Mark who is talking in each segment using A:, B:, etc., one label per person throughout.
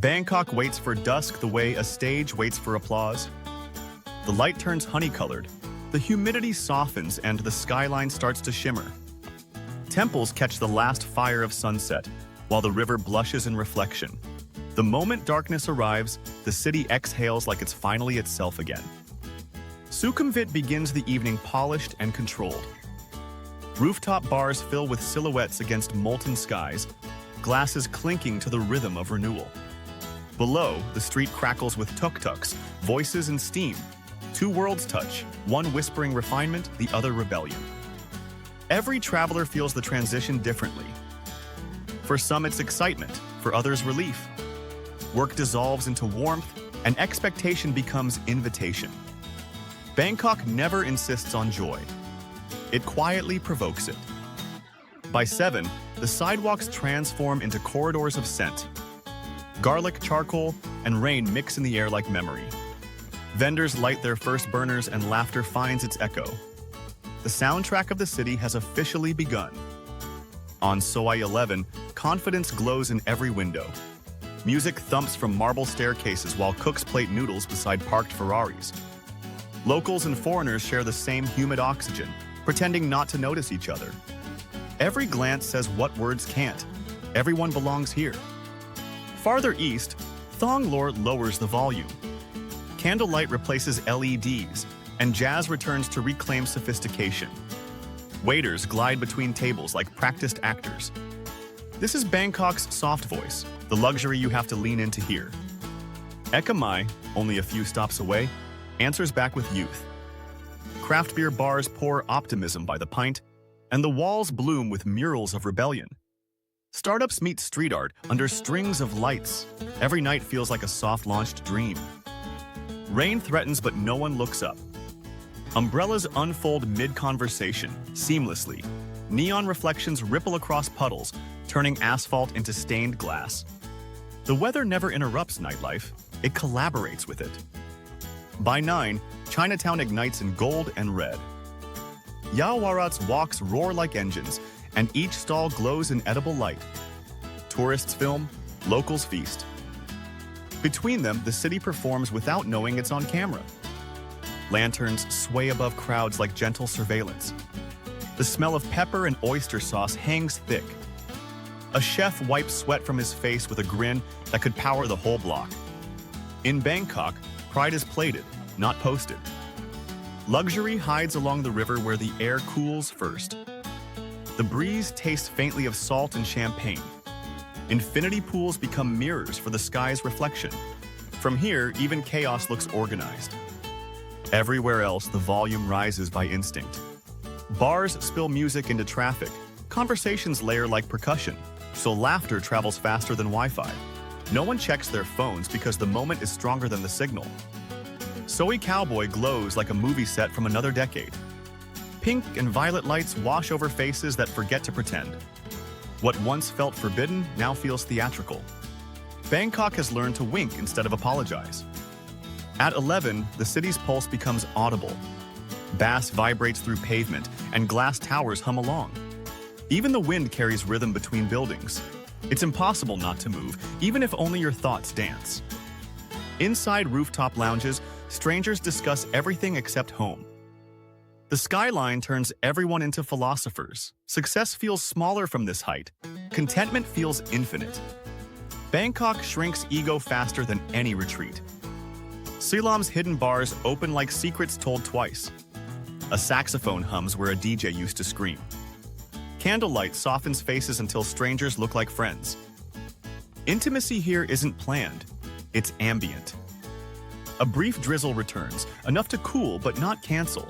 A: Bangkok waits for dusk the way a stage waits for applause. The light turns honey-colored, the humidity softens, and the skyline starts to shimmer. Temples catch the last fire of sunset, while the river blushes in reflection. The moment darkness arrives, the city exhales like it's finally itself again. Sukhumvit begins the evening polished and controlled. Rooftop bars fill with silhouettes against molten skies, glasses clinking to the rhythm of renewal. Below, the street crackles with tuk-tuks, voices and steam. Two worlds touch, one whispering refinement, the other rebellion. Every traveler feels the transition differently. For some, it's excitement, for others, relief. Work dissolves into warmth, and expectation becomes invitation. Bangkok never insists on joy. It quietly provokes it. By 7, the sidewalks transform into corridors of scent. Garlic, charcoal, and rain mix in the air like memory. Vendors light their first burners and laughter finds its echo. The soundtrack of the city has officially begun. On Soi 11, confidence glows in every window. Music thumps from marble staircases while cooks plate noodles beside parked Ferraris. Locals and foreigners share the same humid oxygen, pretending not to notice each other. Every glance says what words can't. Everyone belongs here. Farther east, Thonglor lowers the volume. Candlelight replaces LEDs, and jazz returns to reclaim sophistication. Waiters glide between tables like practiced actors. This is Bangkok's soft voice, the luxury you have to lean in to hear. Eka Mai, only a few stops away, answers back with youth. Craft beer bars pour optimism by the pint, and the walls bloom with murals of rebellion. Startups meet street art under strings of lights. Every night feels like a soft-launched dream. Rain threatens, but no one looks up. Umbrellas unfold mid-conversation, seamlessly. Neon reflections ripple across puddles, turning asphalt into stained glass. The weather never interrupts nightlife, it collaborates with it. By 9, Chinatown ignites in gold and red. Yaowarat's walks roar like engines, and each stall glows in edible light. Tourists film, locals feast. Between them, the city performs without knowing it's on camera. Lanterns sway above crowds like gentle surveillance. The smell of pepper and oyster sauce hangs thick. A chef wipes sweat from his face with a grin that could power the whole block. In Bangkok, pride is plated, not posted. Luxury hides along the river where the air cools first. The breeze tastes faintly of salt and champagne. Infinity pools become mirrors for the sky's reflection. From here, even chaos looks organized. Everywhere else, the volume rises by instinct. Bars spill music into traffic. Conversations layer like percussion, so laughter travels faster than Wi-Fi. No one checks their phones because the moment is stronger than the signal. Soy Cowboy glows like a movie set from another decade. Pink and violet lights wash over faces that forget to pretend. What once felt forbidden now feels theatrical. Bangkok has learned to wink instead of apologize. At 11, the city's pulse becomes audible. Bass vibrates through pavement, and glass towers hum along. Even the wind carries rhythm between buildings. It's impossible not to move, even if only your thoughts dance. Inside rooftop lounges, strangers discuss everything except home. The skyline turns everyone into philosophers. Success feels smaller from this height. Contentment feels infinite. Bangkok shrinks ego faster than any retreat. Silam's hidden bars open like secrets told twice. A saxophone hums where a DJ used to scream. Candlelight softens faces until strangers look like friends. Intimacy here isn't planned, it's ambient. A brief drizzle returns, enough to cool but not cancel.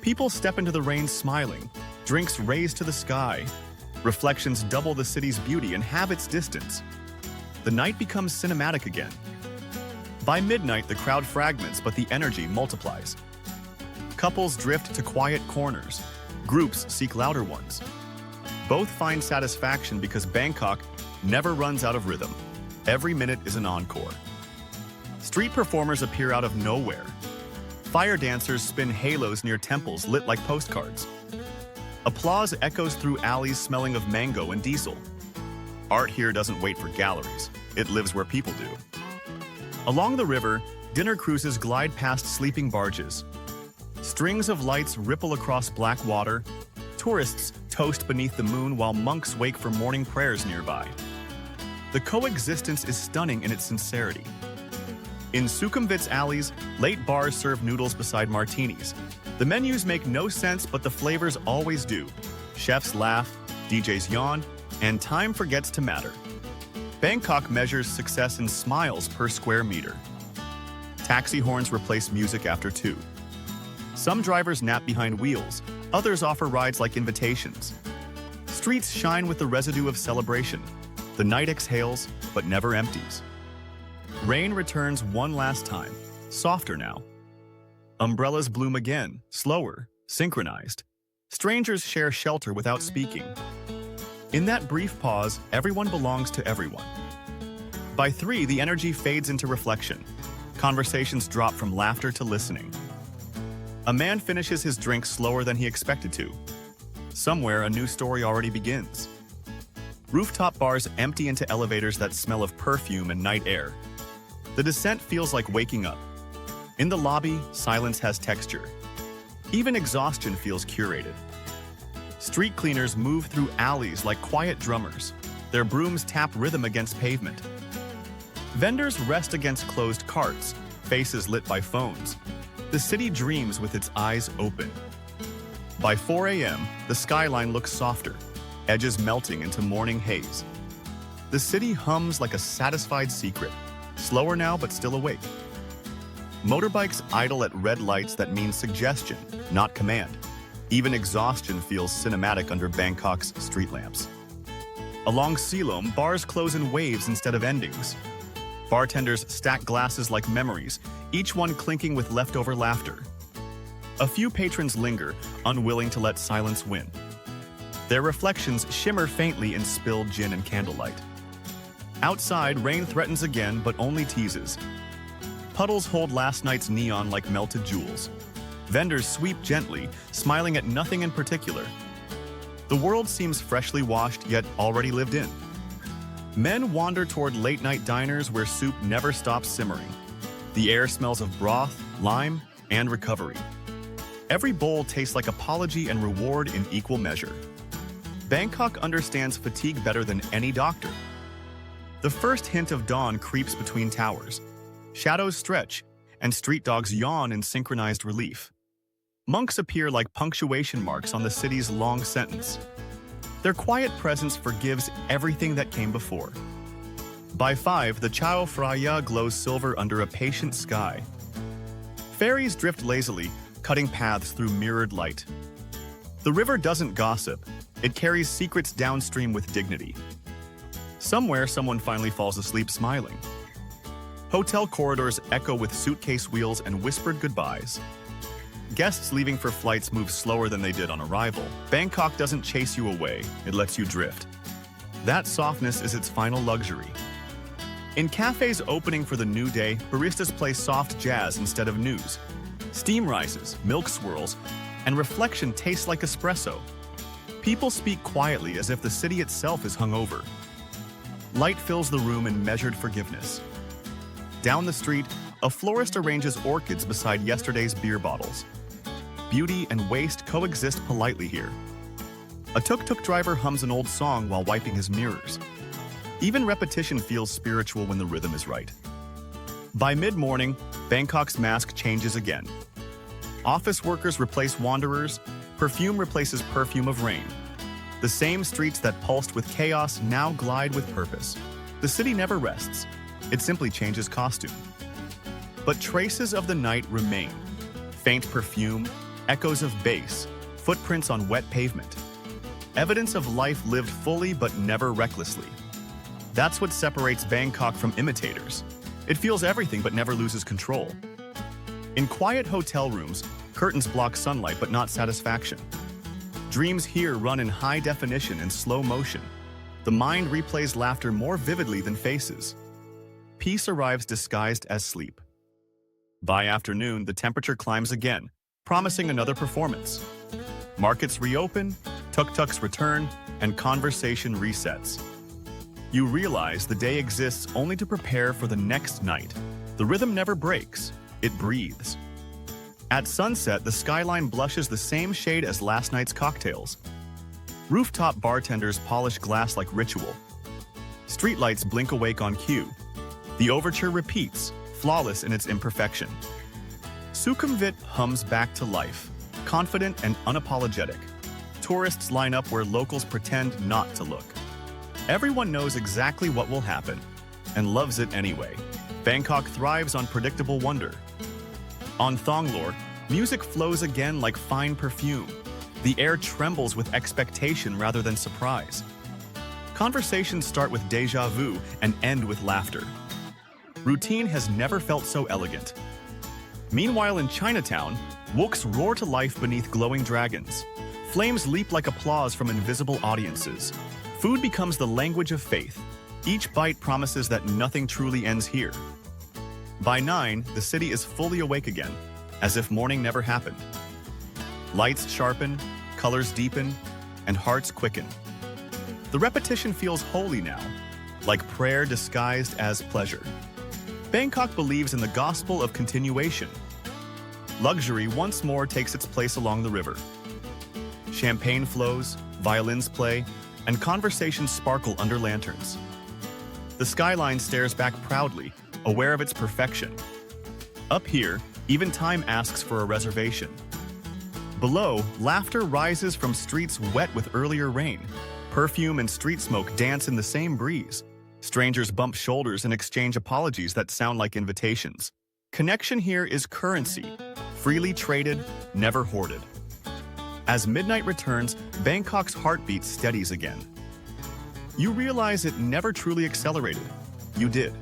A: People step into the rain smiling, drinks raised to the sky. Reflections double the city's beauty and have its distance. The night becomes cinematic again. By midnight, the crowd fragments, but the energy multiplies. Couples drift to quiet corners. Groups seek louder ones. Both find satisfaction because Bangkok never runs out of rhythm. Every minute is an encore. Street performers appear out of nowhere. Fire dancers spin halos near temples lit like postcards. Applause echoes through alleys smelling of mango and diesel. Art here doesn't wait for galleries. it lives where people do. Along the river, dinner cruises glide past sleeping barges. Strings of lights ripple across black water. Tourists toast beneath the moon while monks wake for morning prayers nearby. The coexistence is stunning in its sincerity. In Sukhumvit's alleys, late bars serve noodles beside martinis. The menus make no sense, but the flavors always do. Chefs laugh, DJs yawn, and time forgets to matter. Bangkok measures success in smiles per square meter. Taxi horns replace music after 2. Some drivers nap behind wheels, others offer rides like invitations. Streets shine with the residue of celebration. The night exhales, but never empties. Rain returns one last time, softer now. Umbrellas bloom again, slower, synchronized. Strangers share shelter without speaking. In that brief pause, everyone belongs to everyone. By 3, the energy fades into reflection. Conversations drop from laughter to listening. A man finishes his drink slower than he expected to. Somewhere, a new story already begins. Rooftop bars empty into elevators that smell of perfume and night air. The descent feels like waking up. In the lobby, silence has texture. Even exhaustion feels curated. Street cleaners move through alleys like quiet drummers. Their brooms tap rhythm against pavement. Vendors rest against closed carts, faces lit by phones. The city dreams with its eyes open. By 4 a.m., the skyline looks softer, edges melting into morning haze. The city hums like a satisfied secret, slower now but still awake. Motorbikes idle at red lights that mean suggestion, not command. Even exhaustion feels cinematic under Bangkok's street lamps. Along Silom, bars close in waves instead of endings. Bartenders stack glasses like memories, each one clinking with leftover laughter. A few patrons linger, unwilling to let silence win. Their reflections shimmer faintly in spilled gin and candlelight. Outside, rain threatens again, but only teases. Puddles hold last night's neon like melted jewels. Vendors sweep gently, smiling at nothing in particular. The world seems freshly washed, yet already lived in. Men wander toward late-night diners where soup never stops simmering. The air smells of broth, lime, and recovery. Every bowl tastes like apology and reward in equal measure. Bangkok understands fatigue better than any doctor. The first hint of dawn creeps between towers. Shadows stretch, and street dogs yawn in synchronized relief. Monks appear like punctuation marks on the city's long sentence. Their quiet presence forgives everything that came before. By 5, the Chao Phraya glows silver under a patient sky. Ferries drift lazily, cutting paths through mirrored light. The river doesn't gossip. It carries secrets downstream with dignity. Somewhere, someone finally falls asleep smiling. Hotel corridors echo with suitcase wheels and whispered goodbyes. Guests leaving for flights move slower than they did on arrival. Bangkok doesn't chase you away, it lets you drift. That softness is its final luxury. In cafes opening for the new day, baristas play soft jazz instead of news. Steam rises, milk swirls, and reflection tastes like espresso. People speak quietly as if the city itself is hungover. Light fills the room in measured forgiveness. Down the street, a florist arranges orchids beside yesterday's beer bottles. Beauty and waste coexist politely here. A tuk-tuk driver hums an old song while wiping his mirrors. Even repetition feels spiritual when the rhythm is right. By mid-morning, Bangkok's mask changes again. Office workers replace wanderers, perfume replaces perfume of rain. The same streets that pulsed with chaos now glide with purpose. The city never rests. It simply changes costume. But traces of the night remain. Faint perfume, echoes of bass, footprints on wet pavement. Evidence of life lived fully but never recklessly. That's what separates Bangkok from imitators. It feels everything but never loses control. In quiet hotel rooms, curtains block sunlight but not satisfaction. Dreams here run in high definition and slow motion. The mind replays laughter more vividly than faces. Peace arrives disguised as sleep. By afternoon, the temperature climbs again, promising another performance. Markets reopen, tuk-tuks return, and conversation resets. You realize the day exists only to prepare for the next night. The rhythm never breaks, it breathes. At sunset, the skyline blushes the same shade as last night's cocktails. Rooftop bartenders polish glass like ritual. Streetlights blink awake on cue. The overture repeats, flawless in its imperfection. Sukhumvit hums back to life, confident and unapologetic. Tourists line up where locals pretend not to look. Everyone knows exactly what will happen, and loves it anyway. Bangkok thrives on predictable wonder. On Thonglor, music flows again like fine perfume. The air trembles with expectation rather than surprise. Conversations start with déjà vu and end with laughter. Routine has never felt so elegant. Meanwhile in Chinatown, woks roar to life beneath glowing dragons. Flames leap like applause from invisible audiences. Food becomes the language of faith. Each bite promises that nothing truly ends here. By 9, the city is fully awake again, as if morning never happened. Lights sharpen, colors deepen, and hearts quicken. The repetition feels holy now, like prayer disguised as pleasure. Bangkok believes in the gospel of continuation. Luxury once more takes its place along the river. Champagne flows, violins play, and conversations sparkle under lanterns. The skyline stares back proudly, aware of its perfection. Up here, even time asks for a reservation. Below, laughter rises from streets wet with earlier rain. Perfume and street smoke dance in the same breeze. Strangers bump shoulders and exchange apologies that sound like invitations. Connection here is currency, freely traded, never hoarded. As midnight returns, Bangkok's heartbeat steadies again. You realize it never truly accelerated. You did.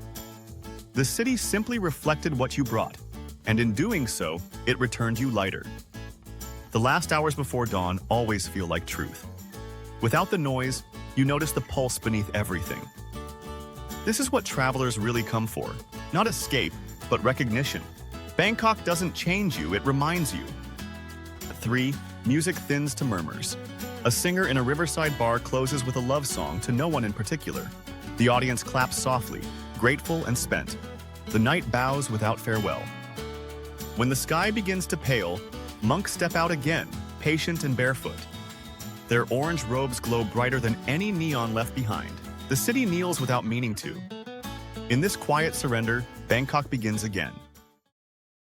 A: The city simply reflected what you brought, and in doing so, it returned you lighter. The last hours before dawn always feel like truth. Without the noise, you notice the pulse beneath everything. This is what travelers really come for. Not escape, but recognition. Bangkok doesn't change you, it reminds you. 3. Music thins to murmurs. A singer in a riverside bar closes with a love song to no one in particular. The audience claps softly, grateful and spent. The night bows without farewell. When the sky begins to pale, monks step out again, patient and barefoot. Their orange robes glow brighter than any neon left behind. The city kneels without meaning to. In this quiet surrender, Bangkok begins again.